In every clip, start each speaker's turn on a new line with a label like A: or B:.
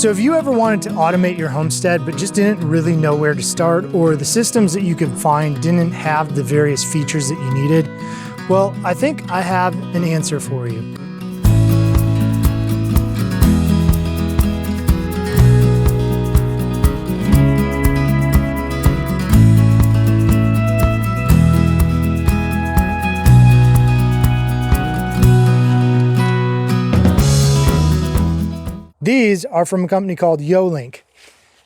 A: So if you ever wanted to automate your homestead but just didn't really know where to start, or the systems that you could find didn't have the various features that you needed, well, I think I have an answer for you. These are from a company called YoLink,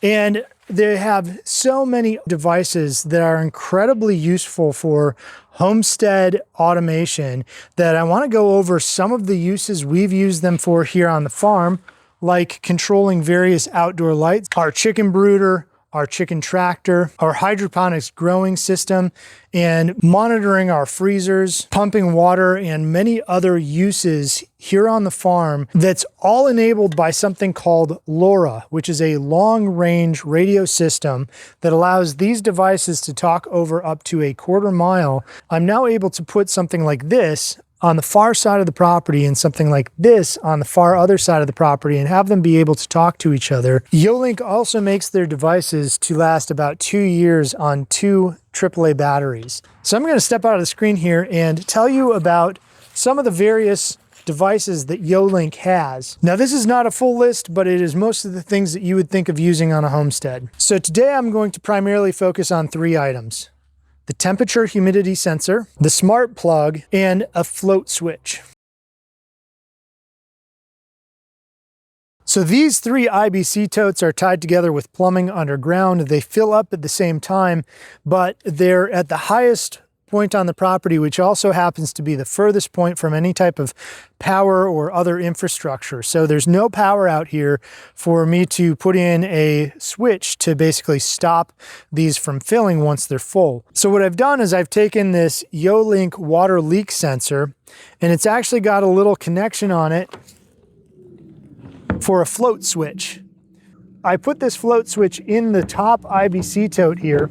A: and they have so many devices that are incredibly useful for homestead automation that I want to go over some of the uses we've used them for here on the farm, like controlling various outdoor lights, our chicken brooder, our chicken tractor, our hydroponics growing system, and monitoring our freezers, pumping water, and many other uses here on the farm that's all enabled by something called LoRa, which is a long-range radio system that allows these devices to talk over up to a quarter mile. I'm now able to put something like this on the far side of the property and something like this on the far other side of the property and have them be able to talk to each other. YoLink also makes their devices to last about 2 years on 2 AAA batteries. So I'm going to step out of the screen here and tell you about some of the various devices that YoLink has. Now, this is not a full list, but it is most of the things that you would think of using on a homestead. So today I'm going to primarily focus on 3 items: the temperature humidity sensor, the smart plug, and a float switch. So these 3 IBC totes are tied together with plumbing underground. They fill up at the same time, but they're at the highest point on the property, which also happens to be the furthest point from any type of power or other infrastructure. So there's no power out here for me to put in a switch to basically stop these from filling once they're full. So what I've done is I've taken this YoLink water leak sensor, and it's actually got a little connection on it for a float switch. I put this float switch in the top IBC tote here,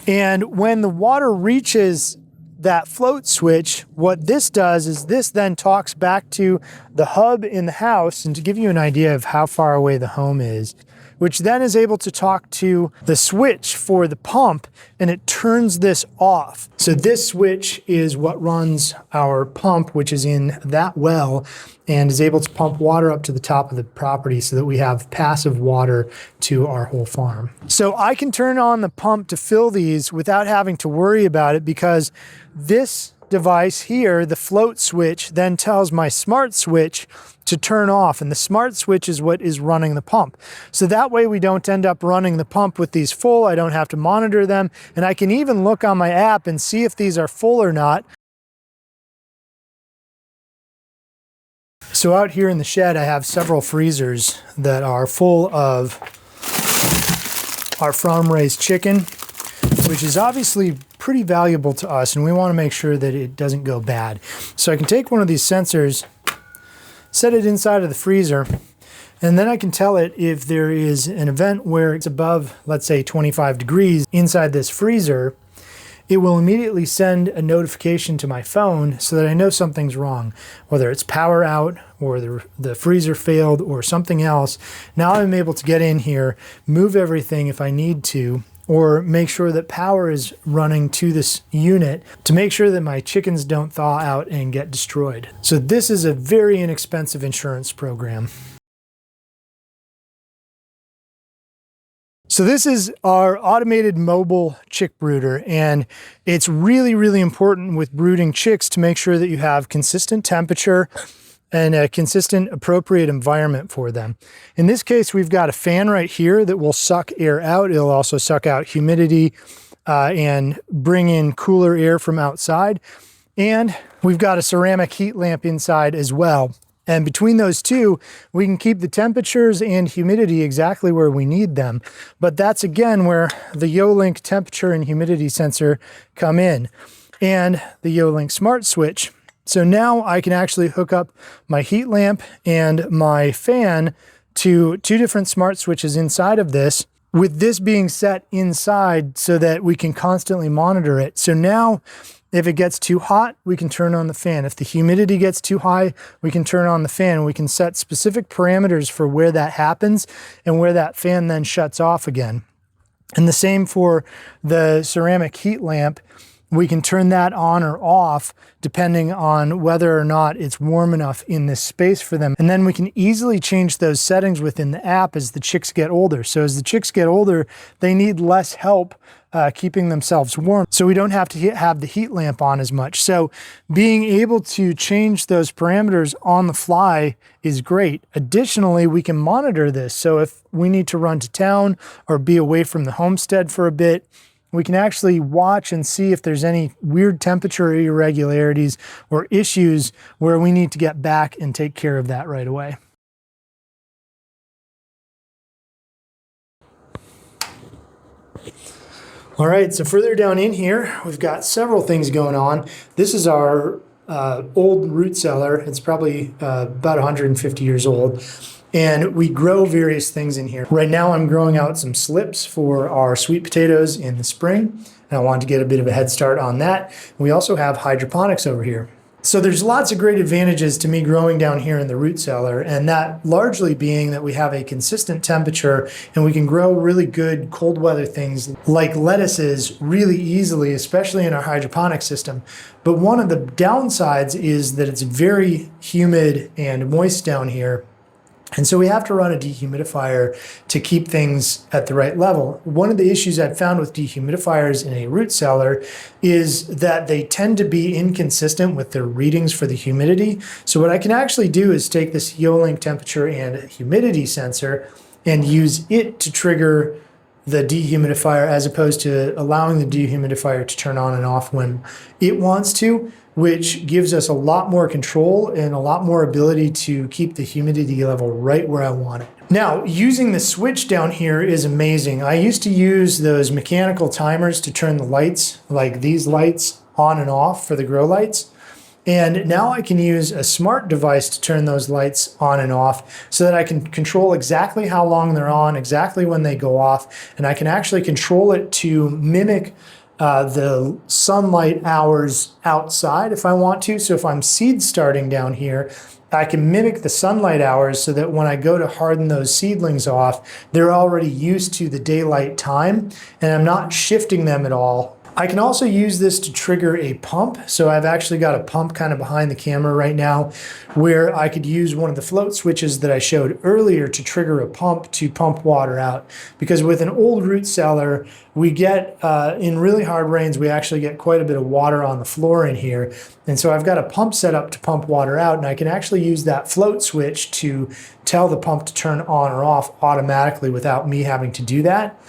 A: and when the water reaches that float switch, what this does is this then talks back to the hub in the house, and to give you an idea of how far away the home is, which then is able to talk to the switch for the pump, and it turns this off. So this switch is what runs our pump, which is in that well, and is able to pump water up to the top of the property so that we have passive water to our whole farm. So I can turn on the pump to fill these without having to worry about it, because this device here, the float switch, then tells my smart switch to turn off, and the smart switch is what is running the pump. So that way we don't end up running the pump with these full. I don't have to monitor them, and I can even look on my app and see if these are full or not. So out here in the shed, I have several freezers that are full of our farm-raised chicken, which is obviously pretty valuable to us, and we want to make sure that it doesn't go bad. So I can take one of these sensors, set it inside of the freezer, and then I can tell it if there is an event where it's above, let's say, 25 degrees inside this freezer. It will immediately send a notification to my phone so that I know something's wrong, whether it's power out or the freezer failed or something else. Now I'm able to get in here, move everything if I need to, or make sure that power is running to this unit to make sure that my chickens don't thaw out and get destroyed. So this is a very inexpensive insurance program. So this is our automated mobile chick brooder, and it's really, really important with brooding chicks to make sure that you have consistent temperature and a consistent, appropriate environment for them. In this case, we've got a fan right here that will suck air out. It'll also suck out humidity and bring in cooler air from outside. And we've got a ceramic heat lamp inside as well. And between those two, we can keep the temperatures and humidity exactly where we need them. But that's again where the YoLink temperature and humidity sensor come in, and the YoLink smart switch. So now I can actually hook up my heat lamp and my fan to 2 different smart switches inside of this, with this being set inside so that we can constantly monitor it. So now if it gets too hot, we can turn on the fan. If the humidity gets too high, we can turn on the fan. We can set specific parameters for where that happens and where that fan then shuts off again. And the same for the ceramic heat lamp. We can turn that on or off depending on whether or not it's warm enough in this space for them. And then we can easily change those settings within the app as the chicks get older. So as the chicks get older, they need less help keeping themselves warm. So we don't have to have the heat lamp on as much. So being able to change those parameters on the fly is great. Additionally, we can monitor this. So if we need to run to town or be away from the homestead for a bit, we can actually watch and see if there's any weird temperature irregularities or issues where we need to get back and take care of that right away. All right, so further down in here, we've got several things going on. This is our old root cellar. It's probably about 150 years old. And we grow various things in here. Right now I'm growing out some slips for our sweet potatoes in the spring. And I wanted to get a bit of a head start on that. We also have hydroponics over here. So there's lots of great advantages to me growing down here in the root cellar, and that largely being that we have a consistent temperature and we can grow really good cold weather things like lettuces really easily, especially in our hydroponic system. But one of the downsides is that it's very humid and moist down here. And so we have to run a dehumidifier to keep things at the right level. One of the issues I've found with dehumidifiers in a root cellar is that they tend to be inconsistent with their readings for the humidity. So what I can actually do is take this YoLink temperature and humidity sensor and use it to trigger the dehumidifier as opposed to allowing the dehumidifier to turn on and off when it wants to, which gives us a lot more control and a lot more ability to keep the humidity level right where I want it. Now, using the switch down here is amazing. I used to use those mechanical timers to turn the lights, like these lights, on and off for the grow lights. And now I can use a smart device to turn those lights on and off so that I can control exactly how long they're on, exactly when they go off, and I can actually control it to mimic the sunlight hours outside if I want to. So if I'm seed starting down here, I can mimic the sunlight hours so that when I go to harden those seedlings off, they're already used to the daylight time and I'm not shifting them at all. I can also use this to trigger a pump. So I've actually got a pump kind of behind the camera right now where I could use one of the float switches that I showed earlier to trigger a pump to pump water out. Because with an old root cellar, we get, in really hard rains, we actually get quite a bit of water on the floor in here. And so I've got a pump set up to pump water out, and I can actually use that float switch to tell the pump to turn on or off automatically without me having to do that.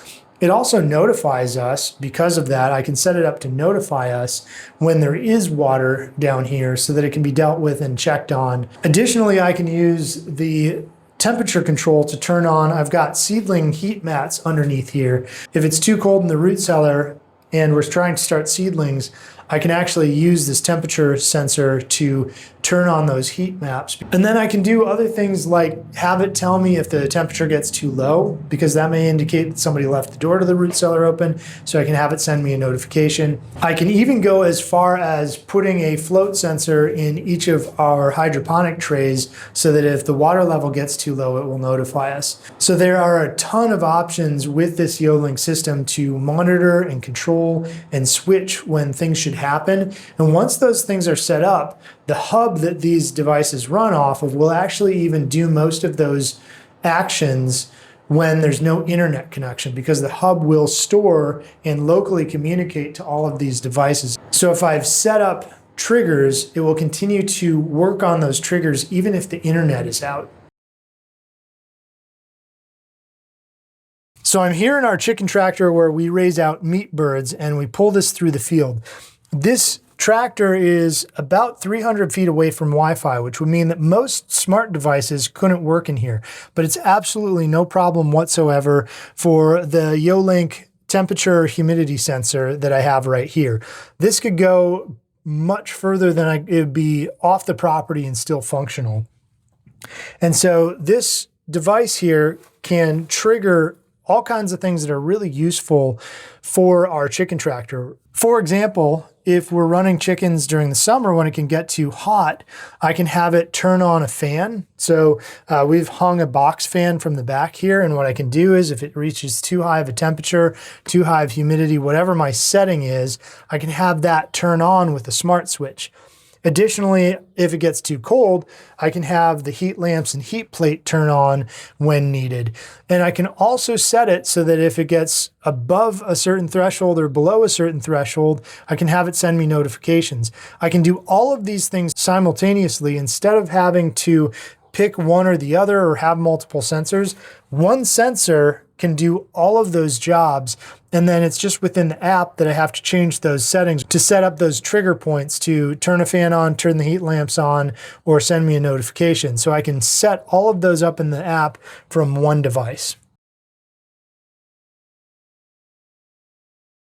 A: It also notifies us. Because of that, I can set it up to notify us when there is water down here so that it can be dealt with and checked on. Additionally, I can use the temperature control to turn on. I've got seedling heat mats underneath here. If it's too cold in the root cellar and we're trying to start seedlings, I can actually use this temperature sensor to turn on those heat maps. And then I can do other things like have it tell me if the temperature gets too low, because that may indicate that somebody left the door to the root cellar open, so I can have it send me a notification. I can even go as far as putting a float sensor in each of our hydroponic trays so that if the water level gets too low, it will notify us. So there are a ton of options with this YoLink system to monitor and control and switch when things should happen. And once those things are set up, the hub that these devices run off of will actually even do most of those actions when there's no internet connection, because the hub will store and locally communicate to all of these devices. So if I've set up triggers, it will continue to work on those triggers even if the internet is out. So I'm here in our chicken tractor where we raise out meat birds and we pull this through the field. This tractor is about 300 feet away from Wi-Fi, which would mean that most smart devices couldn't work in here, but it's absolutely no problem whatsoever for the YoLink temperature humidity sensor that I have right here. This could go much further than it would be off the property and still functional. And so this device here can trigger all kinds of things that are really useful for our chicken tractor. For example, if we're running chickens during the summer when it can get too hot, I can have it turn on a fan. So we've hung a box fan from the back here, and what I can do is if it reaches too high of a temperature, too high of humidity, whatever my setting is, I can have that turn on with a smart switch. Additionally, if it gets too cold, I can have the heat lamps and heat plate turn on when needed. And I can also set it so that if it gets above a certain threshold or below a certain threshold, I can have it send me notifications. I can do all of these things simultaneously instead of having to pick one or the other or have multiple sensors. One sensor can do all of those jobs, and then it's just within the app that I have to change those settings to set up those trigger points to turn a fan on, turn the heat lamps on, or send me a notification. So I can set all of those up in the app from one device.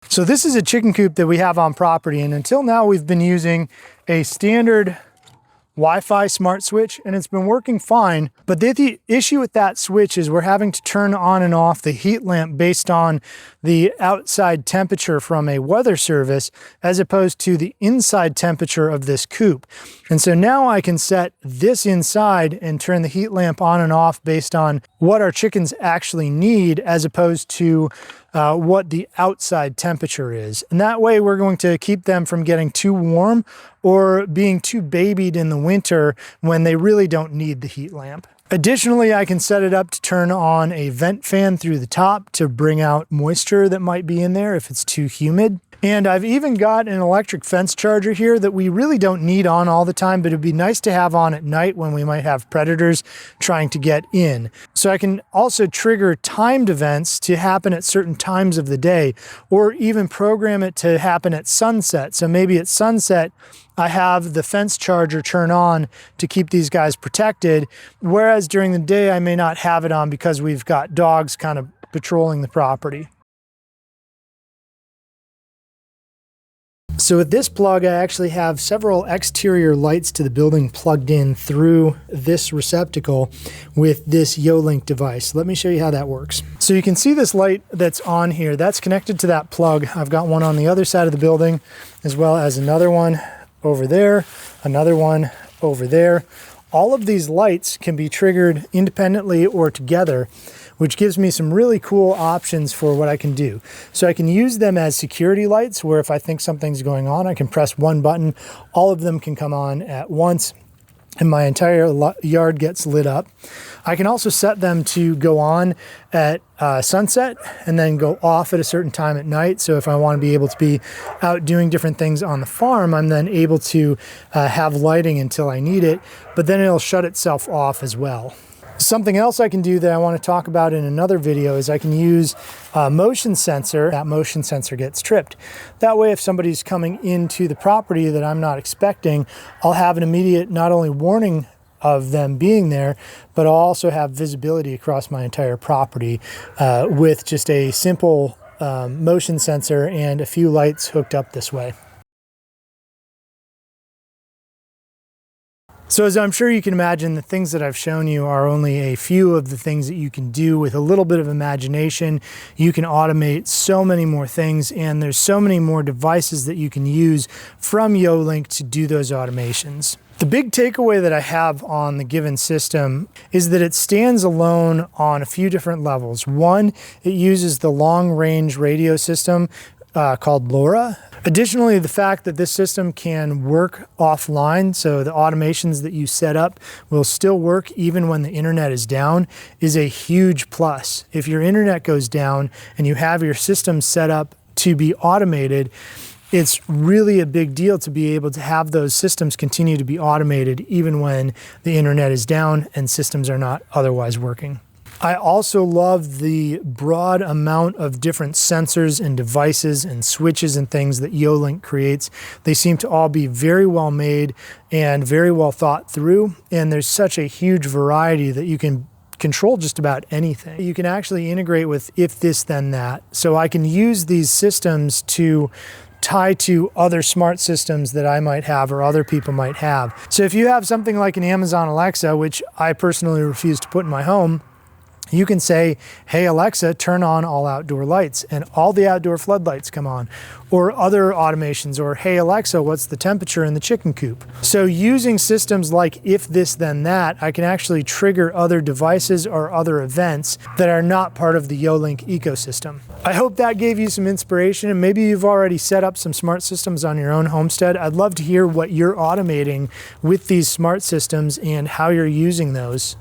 A: So this is a chicken coop that we have on property, and until now we've been using a standard Wi-Fi smart switch, and it's been working fine. But the issue with that switch is we're having to turn on and off the heat lamp based on the outside temperature from a weather service as opposed to the inside temperature of this coop. And so now I can set this inside and turn the heat lamp on and off based on what our chickens actually need as opposed to what the outside temperature is. And that way we're going to keep them from getting too warm or being too babied in the winter when they really don't need the heat lamp. Additionally, I can set it up to turn on a vent fan through the top to bring out moisture that might be in there if it's too humid. And I've even got an electric fence charger here that we really don't need on all the time, but it'd be nice to have on at night when we might have predators trying to get in. So I can also trigger timed events to happen at certain times of the day, or even program it to happen at sunset. So maybe at sunset, I have the fence charger turn on to keep these guys protected, whereas during the day, I may not have it on because we've got dogs kind of patrolling the property. So with this plug, I actually have several exterior lights to the building plugged in through this receptacle with this YoLink device. Let me show you how that works. So you can see this light that's on here, that's connected to that plug. I've got one on the other side of the building, as well as another one over there, another one over there. All of these lights can be triggered independently or together, which gives me some really cool options for what I can do. So I can use them as security lights, where if I think something's going on, I can press one button, all of them can come on at once, and my entire yard gets lit up. I can also set them to go on at sunset and then go off at a certain time at night. So if I want to be able to be out doing different things on the farm, I'm then able to have lighting until I need it, but then it'll shut itself off as well. Something else I can do that I want to talk about in another video is I can use a motion sensor. That motion sensor gets tripped. That way, if somebody's coming into the property that I'm not expecting, I'll have an immediate not only warning of them being there, but I'll also have visibility across my entire property with just a simple motion sensor and a few lights hooked up this way. So as I'm sure you can imagine, the things that I've shown you are only a few of the things that you can do with a little bit of imagination. You can automate so many more things, and there's so many more devices that you can use from YoLink to do those automations. The big takeaway that I have on the given system is that it stands alone on a few different levels. One, it uses the long-range radio system called LoRa. Additionally, the fact that this system can work offline, so the automations that you set up will still work even when the internet is down, is a huge plus. If your internet goes down and you have your system set up to be automated, it's really a big deal to be able to have those systems continue to be automated even when the internet is down and systems are not otherwise working. I also love the broad amount of different sensors and devices and switches and things that YoLink creates. They seem to all be very well made and very well thought through, and there's such a huge variety that you can control just about anything. You can actually integrate with if this then that. So I can use these systems to tie to other smart systems that I might have or other people might have. So if you have something like an Amazon Alexa, which I personally refuse to put in my home, You can say, hey Alexa, turn on all outdoor lights, and all the outdoor floodlights come on. Or other automations, or hey Alexa, what's the temperature in the chicken coop? So using systems like if this then that, I can actually trigger other devices or other events that are not part of the YoLink ecosystem. I hope that gave you some inspiration, and maybe you've already set up some smart systems on your own homestead. I'd love to hear what you're automating with these smart systems and how you're using those.